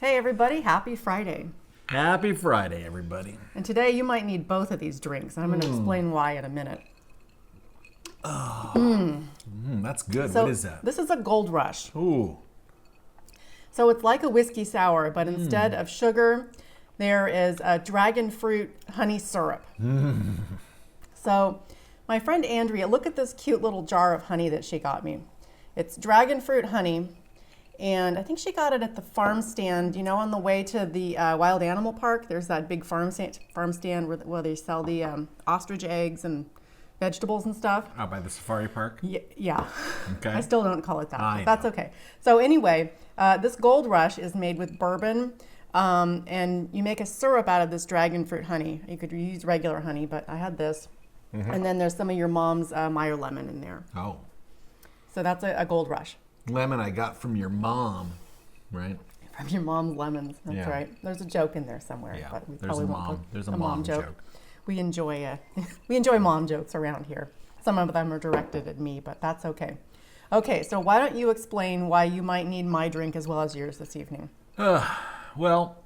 Hey everybody, happy Friday. Happy Friday, everybody. And today you might need both of these drinks. I'm going to explain why in a minute. That's good. So what is that? This is a Gold Rush. Ooh. So it's like a whiskey sour, but instead of sugar, there is a dragon fruit honey syrup. So my friend Andrea, look at this cute little jar of honey that she got me. It's dragon fruit honey. And I think she got it at the farm stand, you know, on the way to the wild animal park. There's that big farm stand where they sell the ostrich eggs and vegetables and stuff. Out by the safari park? Yeah. Okay. I still don't call it that. I But that's know. okay. So anyway, this Gold Rush is made with bourbon, and you make a syrup out of this dragon fruit honey. You could use regular honey, but I had this. And then there's some of your mom's Meyer lemon in there. Oh. So that's a Gold Rush. Lemon I got from your mom, right? From your mom's lemons. That's Yeah. right. There's a joke in there somewhere. Yeah. But we There's probably a won't mom. put There's a mom joke. We enjoy mom jokes around here. Some of them are directed at me, but that's okay. Okay, so why don't you explain why you might need my drink as well as yours this evening? Well,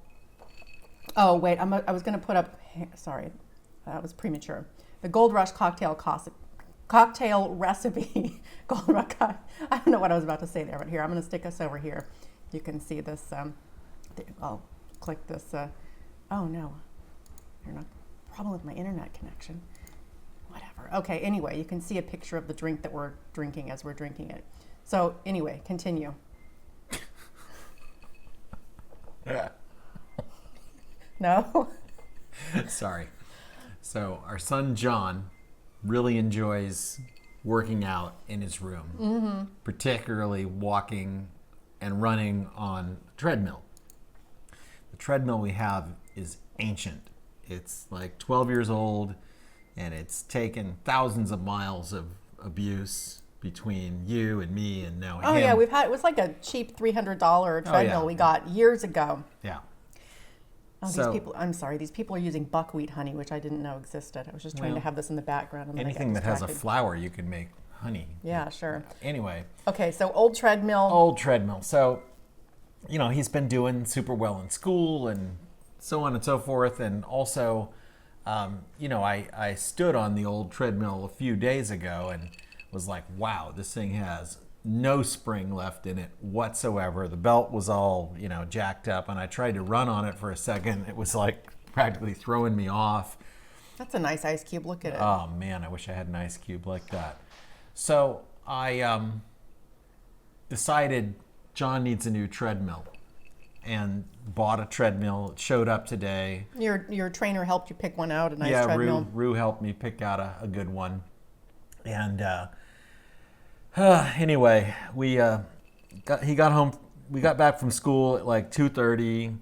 Oh, wait, I was going to put up, sorry, that was premature. The Gold Rush cocktail recipe. Gold Rush, I don't know what I was about to say there, but here, I'm going to stick us over here. You can see this, I'll click this, oh no, problem with my internet connection. Whatever. Okay, anyway, you can see a picture of the drink that we're drinking as we're drinking it. So anyway, continue. yeah. No? Sorry. So our son John really enjoys working out in his room, particularly walking and running on a treadmill. The treadmill we have is ancient. It's like 12 years old, and it's taken thousands of miles of abuse between you and me and now Oh him. yeah, it was like a cheap $300 treadmill we got years ago. Yeah. Oh, So- these people are using buckwheat honey, which I didn't know existed. I was just trying to Well, have this in the background. And then I got Anything that has a distracted. flower, you can make honey. Yeah, sure. Anyway, Okay, so old treadmill. old treadmill. So, you know, he's been doing super well in school and so on and so forth. And also, you know, I stood on the old treadmill a few days ago and was like, wow, this thing has no spring left in it whatsoever. The belt was all, you know, jacked up, and I tried to run on it for a second. It was like practically throwing me off. That's a nice ice cube. Look at it. Oh man, I wish I had an ice cube like that. So I decided John needs a new treadmill and bought a treadmill. It showed up today. Your trainer helped you pick one out, a nice Yeah, treadmill. Rue helped me pick out a good one. And anyway, he got home. We got back from school at like 2:30,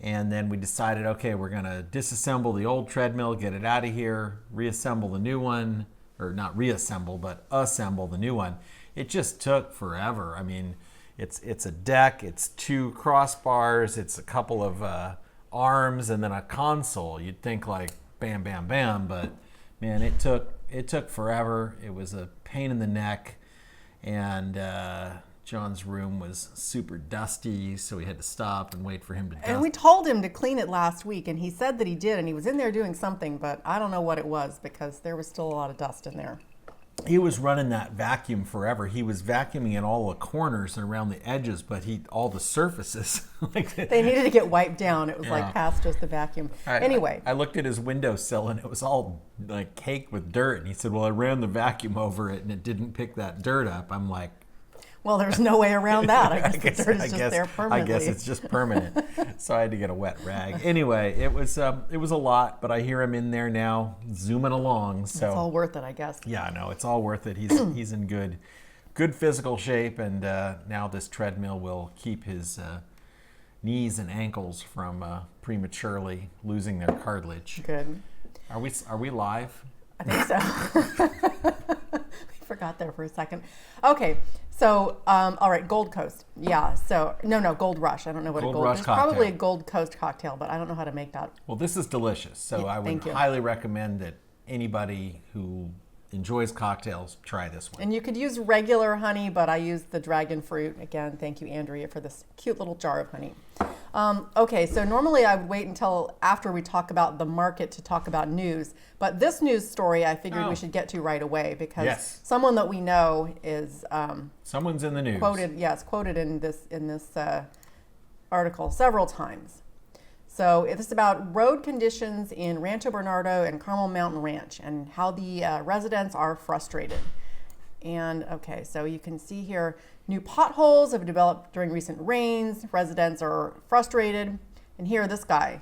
and then we decided, okay, we're gonna disassemble the old treadmill, get it out of here, reassemble the new one, or not reassemble, but assemble the new one. It just took forever. I mean, it's a deck, it's two crossbars, it's a couple of arms, and then a console. You'd think like bam, bam, bam, but man, it took forever. It was a pain in the neck, and John's room was super dusty, so we had to stop and wait for him to dust. And we told him to clean it last week, and he said that he did, and he was in there doing something, but I don't know what it was because there was still a lot of dust in there. He was running that vacuum forever. He was vacuuming in all the corners and around the edges, but all the surfaces. They needed to get wiped down. It was Yeah. like past just the vacuum. Anyway. I looked at his windowsill and it was all like caked with dirt. And he said, well, I ran the vacuum over it and it didn't pick that dirt up. I'm like, Well, there's no way around that. I guess the dirt is just there I permanently. guess it's just permanent. So I had to get a wet rag. Anyway, it was a lot, but I hear him in there now zooming along. So It's all worth it, I guess. yeah, no, it's all worth it. He's in good physical shape, and now this treadmill will keep his knees and ankles from prematurely losing their cartilage. Good. Are we live? I think so. We forgot there for a second. Okay, so all right, Gold Coast. Yeah. So no, Gold Rush. I don't know what Gold a Gold. Rush It's cocktail. probably a Gold Coast cocktail, but I don't know how to make that. Well, this is delicious, so Yeah, I would thank you. highly recommend that anybody who enjoys cocktails try this one. And you could use regular honey, but I used the dragon fruit. Again, thank you, Andrea, for this cute little jar of honey. Okay, so normally I would wait until after we talk about the market to talk about news, but this news story I figured we should get to right away because someone that we know is someone's in the news. Quoted in this article several times. So it's about road conditions in Rancho Bernardo and Carmel Mountain Ranch and how the residents are frustrated. And okay, so you can see here, new potholes have developed during recent rains. Residents are frustrated. And here, this guy.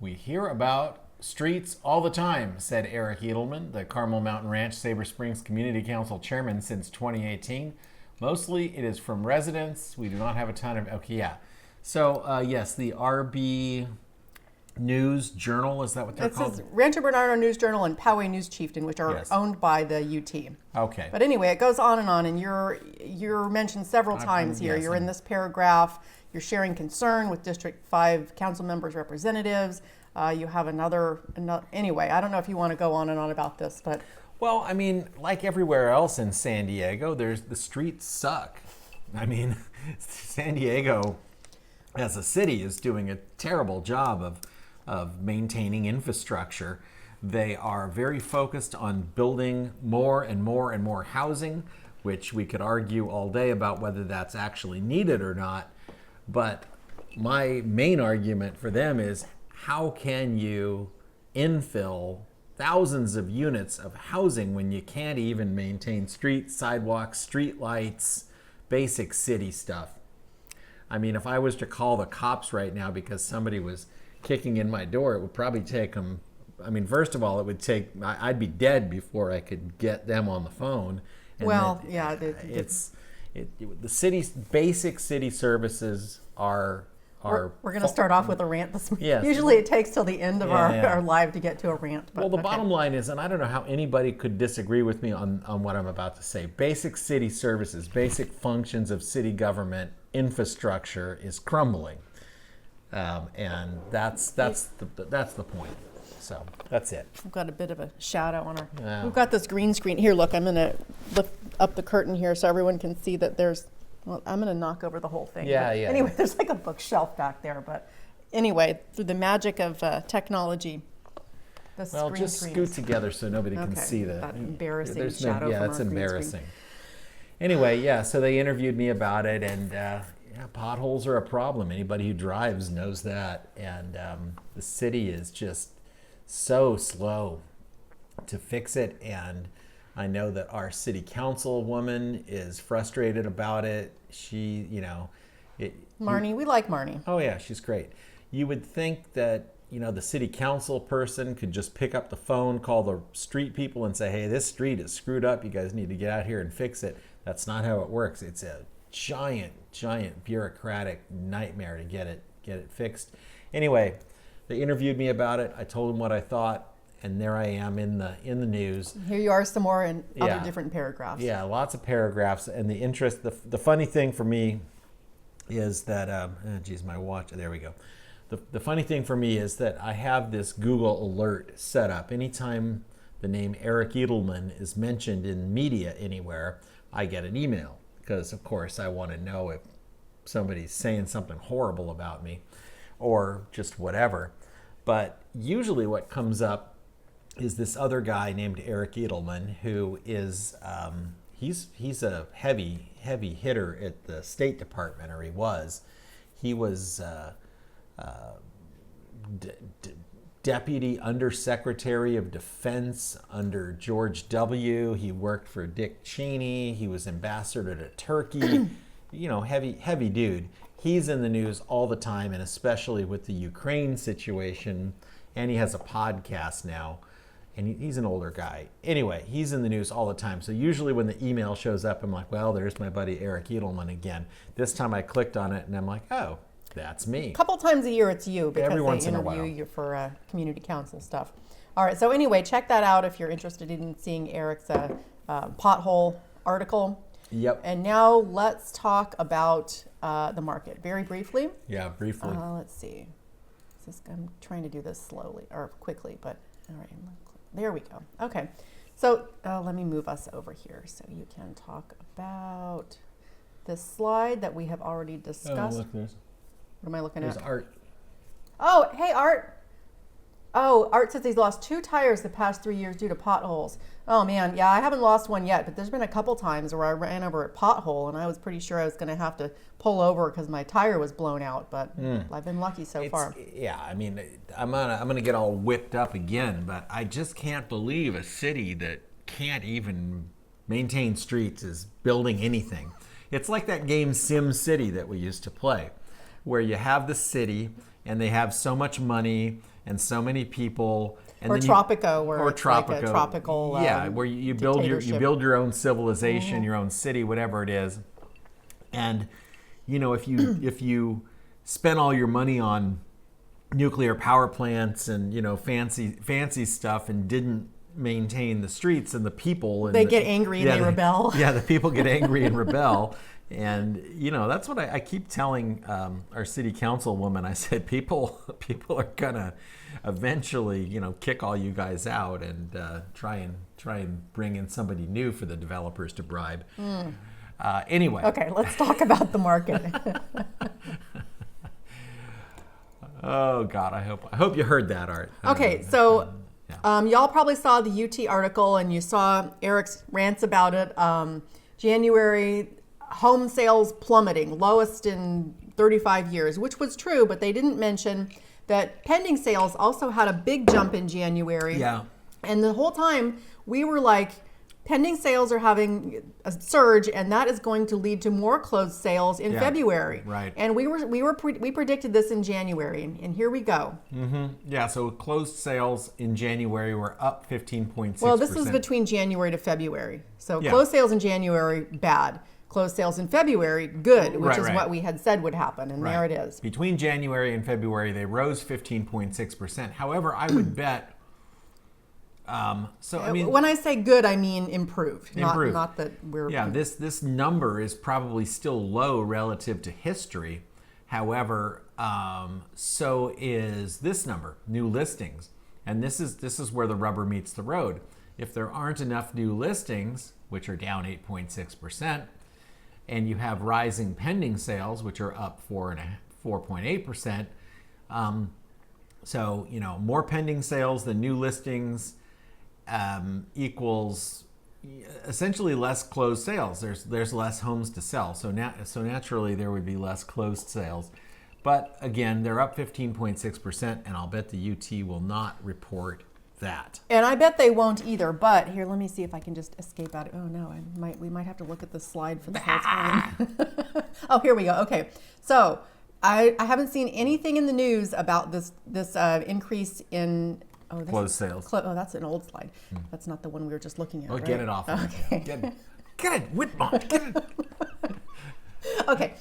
We hear about streets all the time, said Eric Edelman, the Carmel Mountain Ranch Sabre Springs Community Council chairman since 2018. Mostly it is from residents. We do not have a ton of, okay, yeah. So yes, the RB News Journal, is that what they're called? It says Rancho Bernardo News Journal and Poway News Chieftain, which are owned by the UT. Okay. But anyway, it goes on, and you're mentioned several times here. You're in this paragraph. You're sharing concern with District 5 council members, representatives. You have another. Anyway, I don't know if you want to go on and on about this, but. Well, I mean, like everywhere else in San Diego, the streets suck. I mean, San Diego, as a city, is doing a terrible job of maintaining infrastructure. They are very focused on building more and more and more housing, which we could argue all day about whether that's actually needed or not. But my main argument for them is, how can you infill thousands of units of housing when you can't even maintain streets, sidewalks, street lights, basic city stuff? I mean, if I was to call the cops right now because somebody was kicking in my door, it would probably take them, I mean, first of all, I'd be dead before I could get them on the phone. And the city's basic city services are we're going to start off with a rant this morning. Yes. Usually it takes till the end of our live to get to a rant. But, well, the bottom line is, and I don't know how anybody could disagree with me on what I'm about to say, basic city services, basic functions of city government infrastructure is crumbling. And that's the point. So that's it. We've got a bit of a shadow on our. Yeah. We've got this green screen here. Look, I'm going to lift up the curtain here so everyone can see that there's. Well, I'm going to knock over the whole thing. Yeah. Anyway, there's like a bookshelf back there, but anyway, through the magic of technology, just scoot together so nobody can see that embarrassing shadow. Yeah, it's embarrassing. Anyway, so they interviewed me about it, and. Potholes are a problem. Anybody who drives knows that. And the city is just so slow to fix it. And I know that our city councilwoman is frustrated about it. She, Marnie, we like Marnie. Oh, yeah, she's great. You would think that, the city council person could just pick up the phone, call the street people and say, hey, this street is screwed up. You guys need to get out here and fix it. That's not how it works. It's a giant bureaucratic nightmare to get it fixed. Anyway, they interviewed me about it. I told them what I thought, and there I am in the news. Here you are some more in other different paragraphs. Yeah, lots of paragraphs. And the funny thing for me is that my watch. There we go. The funny thing for me is that I have this Google alert set up. Anytime the name Eric Edelman is mentioned in media anywhere, I get an email. Because, of course, I want to know if somebody's saying something horrible about me or just whatever. But usually what comes up is this other guy named Eric Edelman, who is, he's a heavy hitter at the State Department, or he was. He was Deputy Undersecretary of Defense under George W. He worked for Dick Cheney. He was ambassador to Turkey. Heavy dude. He's in the news all the time, and especially with the Ukraine situation. And he has a podcast now, and he's an older guy. Anyway, he's in the news all the time. So usually when the email shows up, I'm like, well, there's my buddy Eric Edelman again. This time I clicked on it, and I'm like, oh, that's me. A couple times a year it's you because Every once they in a interview while. you for community council stuff. All right, so anyway, check that out if you're interested in seeing Eric's pothole article. Yep. And now let's talk about the market very briefly. Yeah, briefly. Let's see. I'm trying to do this slowly or quickly, but all right, there we go. Okay, so let me move us over here so you can talk about this slide that we have already discussed. Oh, look, there's What am I looking There's at? Art. Oh, hey, Art. Oh, Art says he's lost 2 tires the past 3 years due to potholes. Oh man, yeah, I haven't lost one yet, but there's been a couple times where I ran over a pothole and I was pretty sure I was going to have to pull over because my tire was blown out. But I've been lucky so far. Yeah, I mean, I'm gonna get all whipped up again, but I just can't believe a city that can't even maintain streets is building anything. It's like that game Sim City that we used to play, where you have the city and they have so much money and so many people. And or then Tropico, where or it's like a tropical where you build your own civilization, your own city, whatever it is. And if you spend all your money on nuclear power plants and fancy stuff and didn't maintain the streets and the people, and they get angry and they rebel. Yeah, the people get angry and rebel. And that's what I keep telling our city councilwoman. I said people are gonna eventually kick all you guys out and try and bring in somebody new for the developers to bribe. Anyway. Okay, let's talk about the market. Oh God, I hope you heard that, Art. Okay, so y'all probably saw the UT article and you saw Eric's rants about it. January home sales plummeting, lowest in 35 years, which was true, but they didn't mention that pending sales also had a big jump in January. Yeah. And the whole time we were like, pending sales are having a surge, and that is going to lead to more closed sales in February. Right. And we predicted this in January, and here we go. Mm-hmm. Yeah. So closed sales in January were up 15.6%. Well, this was between January to February. So closed sales in January, bad. Closed sales in February, good, which is what we had said would happen, and there it is. Between January and February, they rose 15.6%. However, I would bet. When I say good, I mean improved. Not that we're. Yeah, this number is probably still low relative to history. However, so is this number, new listings, and this is where the rubber meets the road. If there aren't enough new listings, which are down 8.6%, and you have rising pending sales, which are up 4.8%, so more pending sales than new listings equals essentially less closed sales. There's less homes to sell, so naturally there would be less closed sales. But again, they're up 15.6%, and I'll bet the UT will not report that. And I bet they won't either. But here, let me see if I can just escape out. Oh no, we might have to look at the slide for the whole time. Oh, here we go. Okay, so I haven't seen anything in the news about this increase in closed sales. That's an old slide. That's not the one we were just looking at. Oh, right? Get it off. Okay. Get it, Whitmont. Get it. Okay.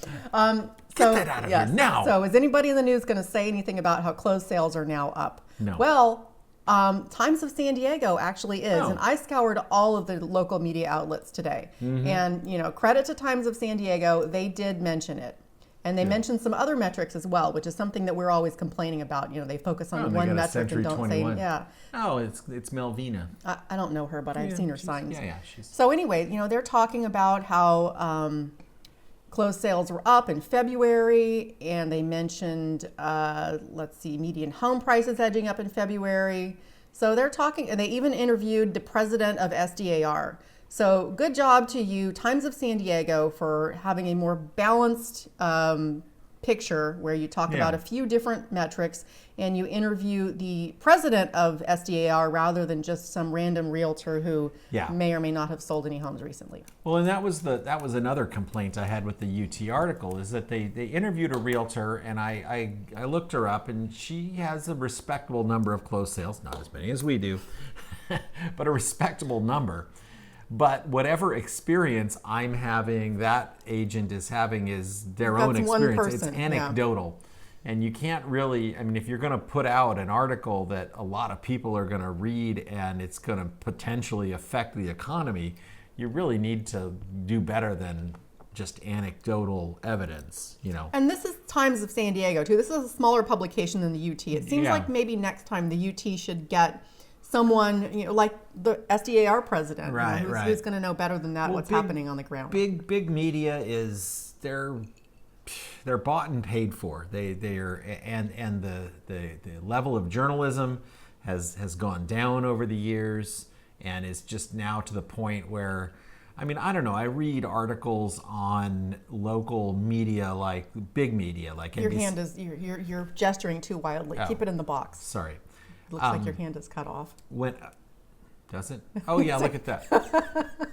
Get that out of here now. So is anybody in the news going to say anything about how closed sales are now up? No. Well, Times of San Diego actually is, Oh. and I scoured all of the local media outlets today. And credit to Times of San Diego, they did mention it. And they mentioned some other metrics as well, which is something that we're always complaining about. They focus on one metric and don't say, Oh, it's Melvina. I don't know her, but I've seen her signs. Yeah. So anyway, they're talking about how closed sales were up in February, and they mentioned, median home prices edging up in February. So they're talking, and they even interviewed the president of SDAR. So good job to you, Times of San Diego, for having a more balanced picture where you talk about a few different metrics and you interview the president of SDAR rather than just some random realtor who may or may not have sold any homes recently. Well, and that was another complaint I had with the UT article, is that they interviewed a realtor, and I looked her up, and she has a respectable number of closed sales, not as many as we do, but a respectable number. But whatever experience I'm having, that agent is having, is their own experience. One person, it's anecdotal. And you can't really, if you're going to put out an article that a lot of people are going to read and it's going to potentially affect the economy, you really need to do better than just anecdotal evidence, And this is Times of San Diego, too. This is a smaller publication than the UT. It seems like maybe next time the UT should get someone, like the SDAR president, who's going to know better than that what's happening on the ground. Big media is they're bought and paid for. They are, and the level of journalism has gone down over the years, and is just now to the point where, I mean, I don't know. I read articles on local media, like big media, like Your NBC. hand is you're gesturing too wildly. Oh. Keep it in the box. Sorry. It looks like your hand is cut off. When does it? Oh yeah, look at that.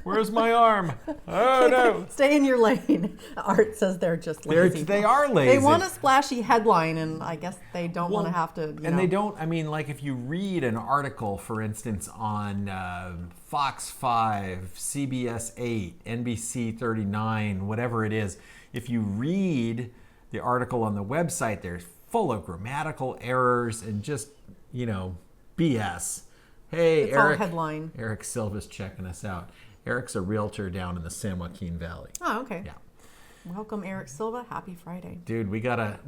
Where's my arm? Oh no. Stay in your lane. Art says they're just lazy. They are lazy. They want a splashy headline, and I guess they don't want to have to. They don't. I mean, like if you read an article, for instance, on Fox 5, CBS 8, NBC 39, whatever it is, if you read the article on the website, they're full of grammatical errors and just BS. Hey, It's Eric. all headline. Eric Silva's checking us out. Eric's a realtor down in the San Joaquin Valley. Oh, okay. Yeah. Welcome, Eric Silva. Happy Friday. Dude, we gotta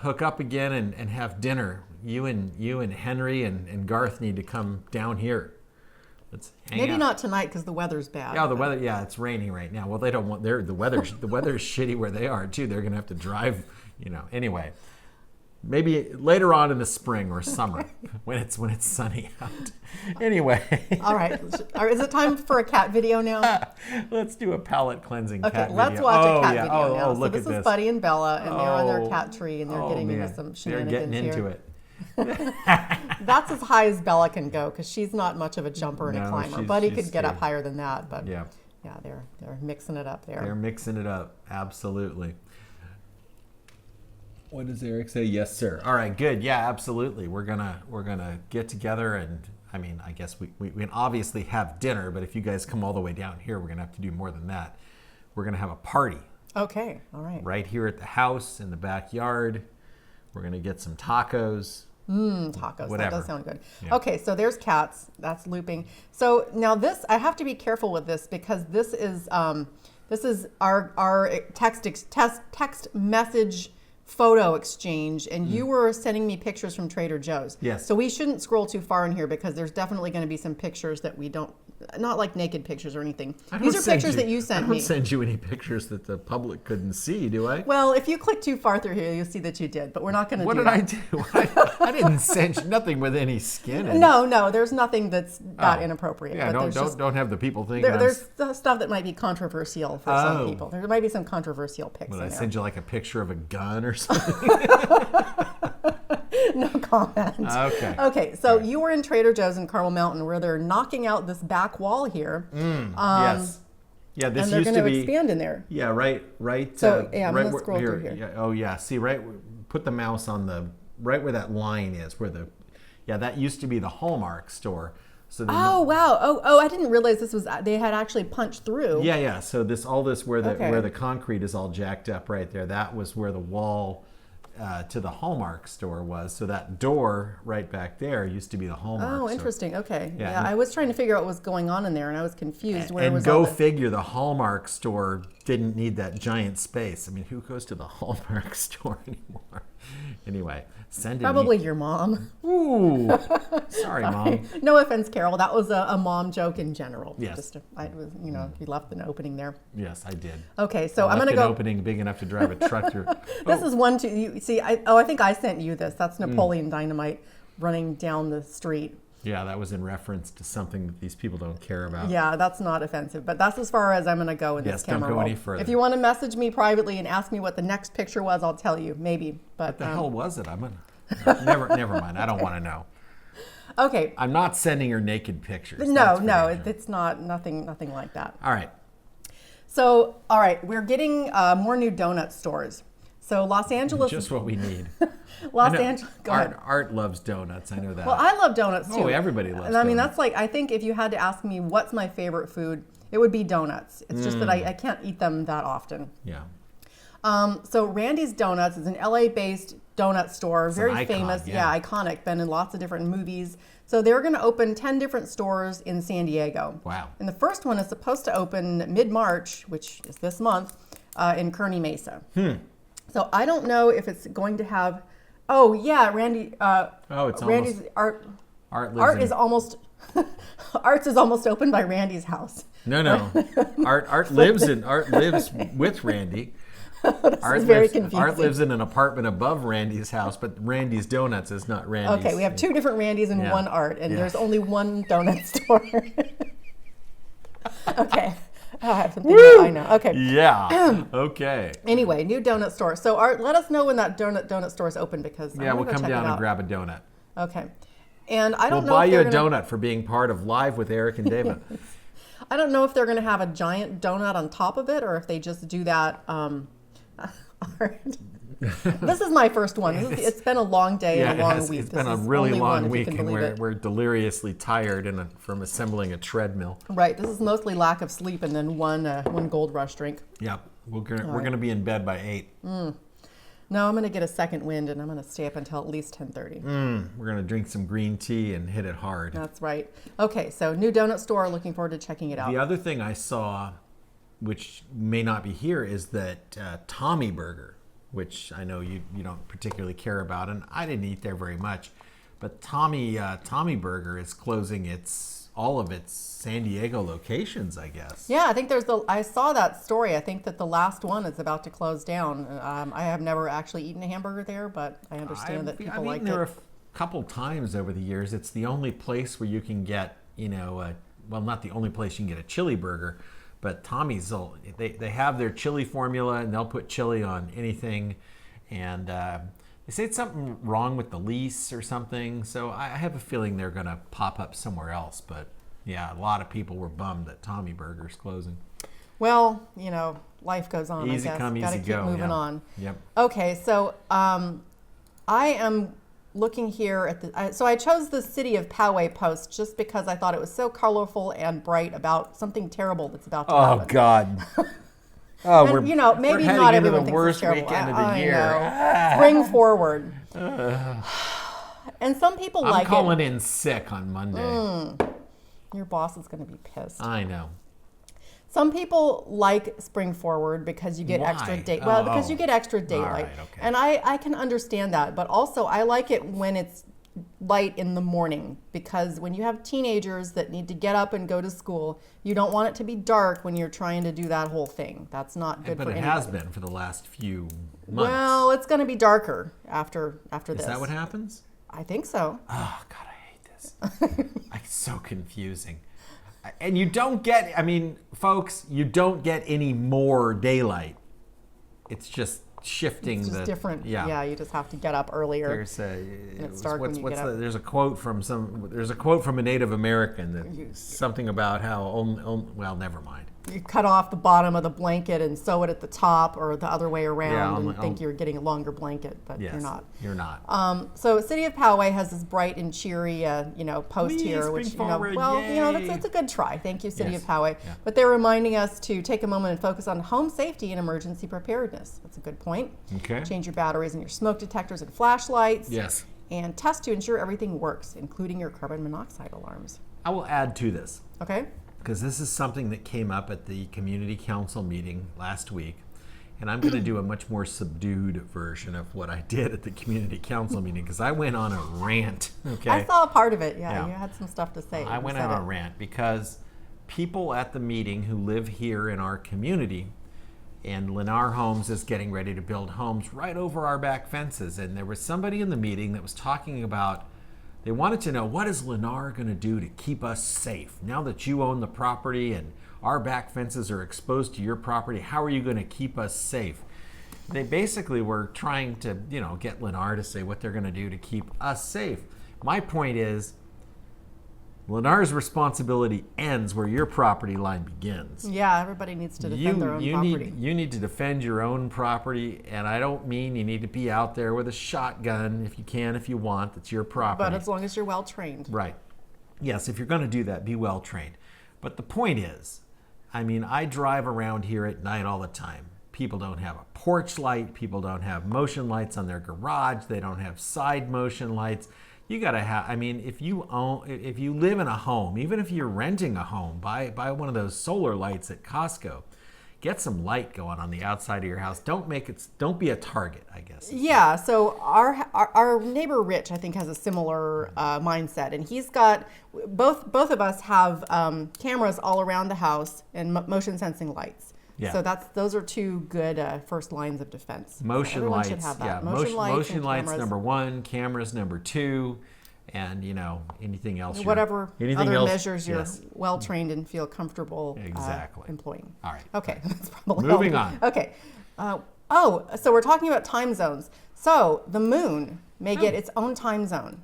hook up again and have dinner. You and Henry and Garth need to come down here. Let's hang Maybe out. not tonight because the weather's bad. Yeah, the weather. Yeah, it's raining right now. Well, they don't want the weather. The weather's shitty where they are too. They're gonna have to drive. Anyway. Maybe later on in the spring or summer when it's sunny out. Anyway. All right. Is it time for a cat video now? Let's do a palate cleansing cat Okay, video. let's watch a cat video Oh, now. look so at this is Buddy and Bella, and they're on their cat tree, and they're getting into some shenanigans They're getting into here. it. That's as high as Bella can go because she's not much of a jumper and a No, climber. she's Buddy could get up scared. higher than that, but Yeah. they're mixing it up there. They're mixing it up. Absolutely. What does Eric say? Yes, sir. All right, good. Yeah, absolutely. We're gonna get together, and I mean, I guess we can obviously have dinner, but if you guys come all the way down here, we're gonna have to do more than that. We're gonna have a party Okay, all right. right here at the house in the backyard. We're gonna get some tacos. Tacos. Whatever. That does sound good. Yeah. Okay, so there's cats. That's looping. So now this, I have to be careful with this because this is our text message photo exchange, and you were sending me pictures from Trader Joe's. Yes. So we shouldn't scroll too far in here because there's definitely going to be some pictures that we don't, not like naked pictures or anything. These are pictures that you sent me. I don't send you any pictures that the public couldn't see, do I? Well, if you click too far through here, you'll see that you did, but we're not going to do What that. did I do? I didn't send you nothing with any skin in it. No, there's nothing that's that inappropriate. Yeah, but don't have the people think there's stuff that might be controversial for some people. There might be some controversial pics Would in I there. send you like a picture of a gun or something? No comment. Okay. Okay, so you were in Trader Joe's in Carmel Mountain where they're knocking out this back wall here. Yes. Yeah, this And they're used going to to be. expand in there. Yeah, right. So, yeah, I'm right gonna scroll through here. Yeah, oh yeah, see, put the mouse on right where that line is, that used to be the Hallmark store. So they Oh, wow. Oh, I didn't realize they had actually punched through. Yeah. So all this where Okay. the concrete is all jacked up right there. That was where the wall to the Hallmark store was. So that door right back there used to be the Hallmark store. Oh, interesting. Okay. Yeah, Yeah, I was trying to figure out what was going on in there, and I was confused. Where And was go all the... figure, the Hallmark store didn't need that giant space. I mean, who goes to the Hallmark store anymore? Anyway, send it. Probably your mom. Ooh, sorry, Mom. No offense, Carol. That was a mom joke in general. Yes. You left an opening there. Yes, I did. Okay, so I'm Left going to an go. opening big enough to drive a truck through. This is one, two. You see, I think I sent you this. That's Napoleon Dynamite running down the street. Yeah, that was in reference to something that these people don't care about. Yeah, that's not offensive, but that's as far as I'm going to go in Yes, this camera don't go roll. any further. If you want to message me privately and ask me what the next picture was, I'll tell you, maybe. But What the hell was it? Never mind. I don't want to know. okay. I'm not sending her naked pictures. No, That's for no, damn sure. it's not nothing like that. All right. So, all right, we're getting more new donut stores. So Los Angeles, Just what we need. Los Angeles. Go ahead. Art loves donuts. I know that. Well, I love donuts too. Oh, everybody loves And I mean, donuts. that's like, I think if you had to ask me what's my favorite food, it would be donuts. It's just that I can't eat them that often. Yeah. So Randy's Donuts is an LA-based donut store, very an icon, famous. yeah. Iconic, been in lots of different movies. So they're going to open 10 different stores in San Diego. Wow. And the first one is supposed to open mid-March, which is this month, in Kearny Mesa. So I don't know if it's going to have. Oh yeah, Randy. It's Randy's Art lives Art in- is almost. Art's is almost open by Randy's house. No. Art lives with Randy. This is very confusing. Art lives in an apartment above Randy's house, but Randy's Donuts is not Randy's. Okay, we have two different Randys and one Art, and there's only one donut store. Okay. Oh, I have something that I know. Okay. Yeah. Okay. Anyway, new donut store. So Art, let us know when that donut store is open because we'll come down and grab a donut. Okay. And I don't know. We'll buy you a donut for being part of Live with Eric and Deva. I don't know if they're going to have a giant donut on top of it or if they just do that. This is my first one. It's been a long day and a long week. It's been a really long week, and we're deliriously tired from assembling a treadmill. Right. This is mostly lack of sleep and then one Gold Rush drink. Yeah. We're gonna be in bed by 8. No, I'm going to get a second wind, and I'm going to stay up until at least 10:30. We're going to drink some green tea and hit it hard. That's right. Okay, so new donut store. Looking forward to checking it out. The other thing I saw, which may not be here, is that Tommy Burger, which I know you don't particularly care about, and I didn't eat there very much, but Tommy Burger is closing all of its San Diego locations, I guess. Yeah, I think I saw that story. I think that the last one is about to close down. I have never actually eaten a hamburger there, but I understand that people like it. I've eaten there a couple times over the years. It's the only place where you can get, well, not the only place you can get a chili burger, but Tommy's, they have their chili formula, and they'll put chili on anything, and they say it's something wrong with the lease or something, so I have a feeling they're going to pop up somewhere else. But yeah, a lot of people were bummed that Tommy Burger's closing. Well, life goes on, easy I guess. Come, Gotta easy keep go. moving on. Yep. Okay, so I am looking here at so I chose the City of Poway post just because I thought it was so colorful and bright about something terrible that's about to happen. Oh, God. Oh, and, maybe we're not into everyone the thinks worst it's terrible. weekend of the year. Know. Spring forward. And some people like it. I'm calling in sick on Monday. Your boss is going to be pissed. I know. Some people like spring forward because you get extra because you get extra daylight. Right, okay. And I can understand that, but also I like it when it's light in the morning, because when you have teenagers that need to get up and go to school, you don't want it to be dark when you're trying to do that whole thing. That's not good for anybody. But it has been for the last few months. Well, it's going to be darker after this. Is that what happens? I think so. Oh, God, I hate this. It's so confusing. And you don't get, folks, you don't get any more daylight. It's just shifting. It's just different. Yeah, you just have to get up earlier. It's dark when you get up. There's a quote from a Native American that something about how well, never mind. You cut off the bottom of the blanket and sew it at the top, or the other way around, and think you're getting a longer blanket, but you're not. You're not. So City of Poway has this bright and cheery, post here, which that's a good try. Thank you, City of Poway. Yeah. But they're reminding us to take a moment and focus on home safety and emergency preparedness. That's a good point. Okay. Change your batteries in your smoke detectors and flashlights. Yes. And test to ensure everything works, including your carbon monoxide alarms. I will add to this. Okay. Because this is something that came up at the community council meeting last week, and I'm going to do a much more subdued version of what I did at the community council meeting, because I went on a rant. Okay, I saw a part of it. Yeah, you had some stuff to say. I went on a rant because people at the meeting who live here in our community, and Lennar Homes is getting ready to build homes right over our back fences, and there was somebody in the meeting that was talking about. They wanted to know, what is Lennar going to do to keep us safe? Now that you own the property and our back fences are exposed to your property, how are you going to keep us safe? They basically were trying to, get Lennar to say what they're going to do to keep us safe. My point is, Lennar's responsibility ends where your property line begins. Yeah, everybody needs to defend their own property. You need to defend your own property, and I don't mean you need to be out there with a shotgun if you can, if you want. That's your property. But as long as you're well trained. Right. Yes, if you're going to do that, be well trained. But the point is, I drive around here at night all the time. People don't have a porch light. People don't have motion lights on their garage. They don't have side motion lights. You got to have, if you live in a home, even if you're renting a home, buy one of those solar lights at Costco. Get some light going on the outside of your house. Don't be a target, I guess. Yeah, so our neighbor Rich, I think, has a similar mindset, and he's got, both of us have cameras all around the house and motion sensing lights. Yeah. So those are two good first lines of defense. Motion Everyone lights. should have that. Yeah. Motion lights, and lights cameras. number 1, cameras number 2, and anything else. Whatever anything other else, measures you're yes. well trained and feel comfortable Exactly. employing. All right. Okay, that's probably Moving all. on. Okay. So we're talking about time zones. So the moon may get its own time zone.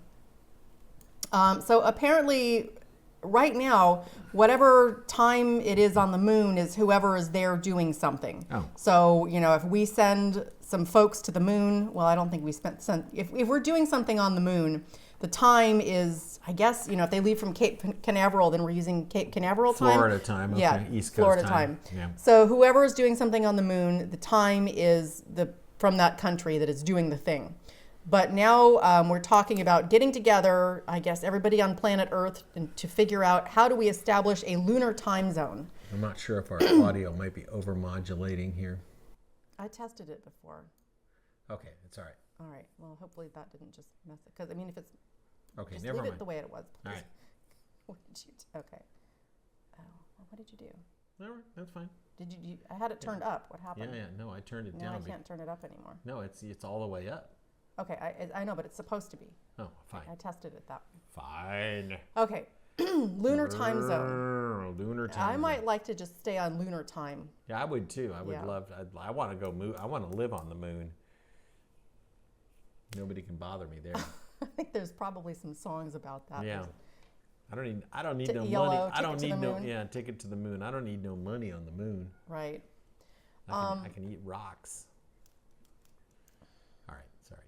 So apparently, right now, whatever time it is on the moon is whoever is there doing something. Oh. So, if we send some folks to the moon, well, I don't think we if we're doing something on the moon, the time is, I guess, if they leave from Cape Canaveral, then we're using Cape Canaveral time. Florida time. Okay. Yeah, East Coast Florida time. Yeah. So whoever is doing something on the moon, the time is from that country that is doing the thing. But now we're talking about getting together, I guess, everybody on planet Earth to figure out how do we establish a lunar time zone. I'm not sure if our audio might be overmodulating here. I tested it before. Okay, it's all right. All right. Well, hopefully that didn't just mess it. Because, if it's... Okay, just never leave mind. it the way it was, please. All right. What did you do? Okay. Oh, well, what did you do? All right, that's fine. Did you I had it turned up. What happened? Yeah. No, I turned it Now down. I can't turn it up anymore. No, it's all the way up. Okay, I know, but it's supposed to be. Oh, fine. I tested it that way. Fine. Okay. Lunar time zone. Lunar time I zone. might like to just stay on lunar time. Yeah, I would too. I would Yeah. love. I want to go move. I want to live on the moon. Nobody can bother me there. I think there's probably some songs about that. Yeah. I don't need no Yellow, money. I Ticket don't to need the no Moon. ticket to the moon. I don't need no money on the moon. Right. I can eat rocks. All right, sorry.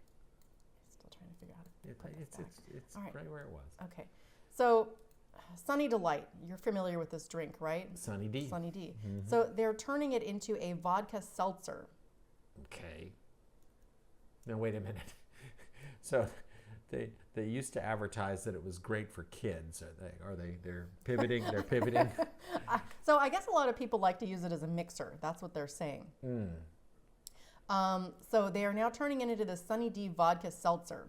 Still trying to figure out how to put this back. It's All right. right where it was. Okay. So, Sunny Delight. You're familiar with this drink, right? Sunny D. Sunny D. Mm-hmm. So they're turning it into a vodka seltzer. Okay. Now wait a minute. So they used to advertise that it was great for kids. They're pivoting. They're pivoting. So I guess a lot of people like to use it as a mixer. That's what they're saying. So they are now turning it into the Sunny D vodka seltzer,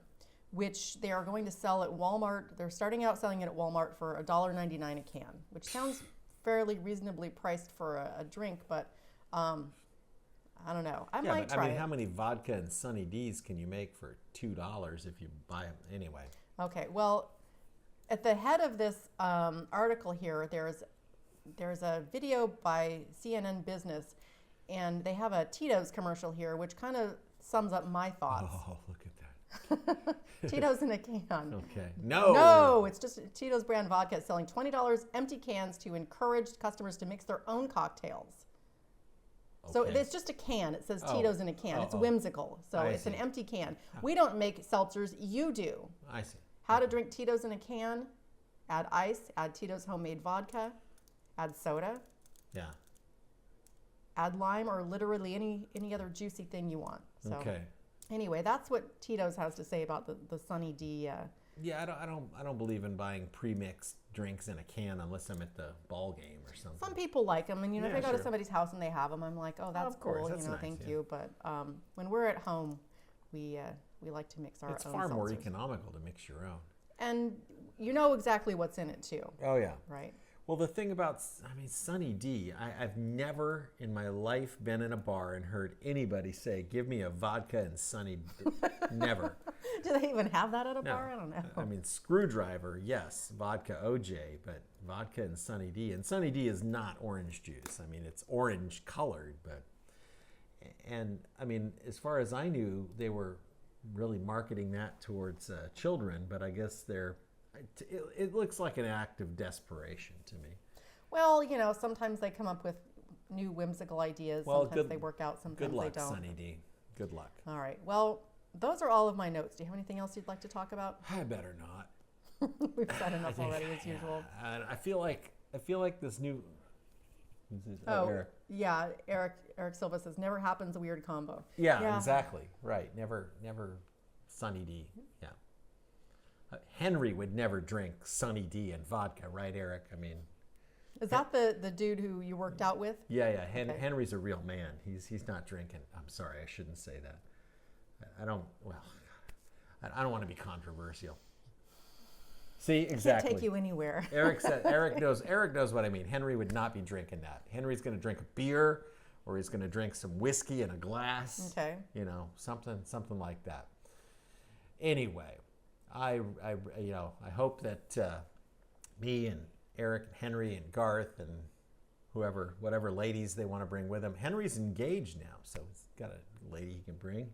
which they are going to sell at Walmart. They're starting out selling it at Walmart for $1.99 a can, which sounds fairly reasonably priced for a drink, but I don't know. I might try it. How many vodka and Sunny D's can you make for $2 if you buy them anyway? Okay, well, at the head of this article here, there's a video by CNN Business, and they have a Titos commercial here, which kind of sums up my thoughts. Oh, look at that. Tito's in a can. Okay. No. No, it's just Tito's brand vodka selling $20 empty cans to encourage customers to mix their own cocktails. So Okay. it's just a can. It says Tito's in a can. It's Oh. whimsical. So I it's an see. empty can. We don't make seltzers. You do. I see. How to drink Tito's in a can? Add ice. Add Tito's homemade vodka. Add soda. Yeah. Add lime or literally any other juicy thing you want. So Okay. anyway, that's what Tito's has to say about the Sunny D. Yeah, I don't believe in buying pre-mixed drinks in a can unless I'm at the ball game or something. Some people like them, and if Yeah, I go sure. to somebody's house and they have them, I'm like, oh, that's of course, cool. that's nice, Thank yeah. you. But when we're at home, we like to mix our It's own far more seltzers. economical to mix your own. And you know exactly what's in it too, Oh yeah. right? Well, the thing about, Sunny D, I've never in my life been in a bar and heard anybody say, give me a vodka and Sunny D. Never. Do they even have that at a No. bar? I don't know. Screwdriver, yes, vodka OJ, but vodka and Sunny D. And Sunny D is not orange juice. It's orange colored, but, as far as I knew, they were really marketing that towards children, but I guess it looks like an act of desperation to me. Well, sometimes they come up with new whimsical ideas. Well, Sometimes they work out. Sometimes Good luck, they don't. Sunny D. Good luck. All right. Well, those are all of my notes. Do you have anything else you'd like to talk about? I better not. We've said enough already, as usual. And I feel like this new. Eric. Yeah. Eric Silva says, never happens a weird combo. Yeah, exactly. Right. Never Sunny D. Yeah. Henry would never drink Sunny D and vodka, right, Eric? Is that the dude who you worked out with? Yeah. Okay. Henry's a real man. He's not drinking. I'm sorry, I shouldn't say that. I don't want to be controversial. See, exactly. Can't take you anywhere. Eric knows what I mean. Henry would not be drinking that. Henry's going to drink a beer or he's going to drink some whiskey in a glass. Okay. You know, something like that. Anyway, I hope that me and Eric and Henry and Garth and whatever ladies they want to bring with him. Henry's engaged now, so he's got a lady he can bring.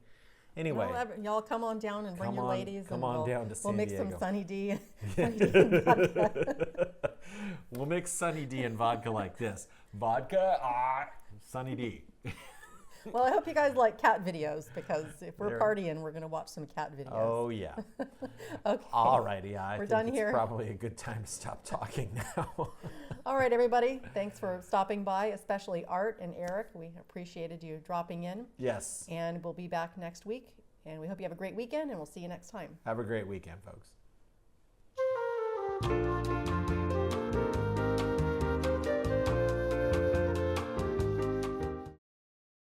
Anyway, well, y'all come on down and bring your ladies. Come on down to San Diego. We'll mix some Sunny D. We'll mix Sunny D and vodka like this. Vodka, Sunny D. Well, I hope you guys like cat videos, because if we're partying, we're going to watch some cat videos. Oh, yeah. Okay. All righty. I think done it's here. probably a good time to stop talking now. All right, everybody. Thanks for stopping by, especially Art and Eric. We appreciated you dropping in. Yes. And we'll be back next week. And we hope you have a great weekend, and we'll see you next time. Have a great weekend, folks.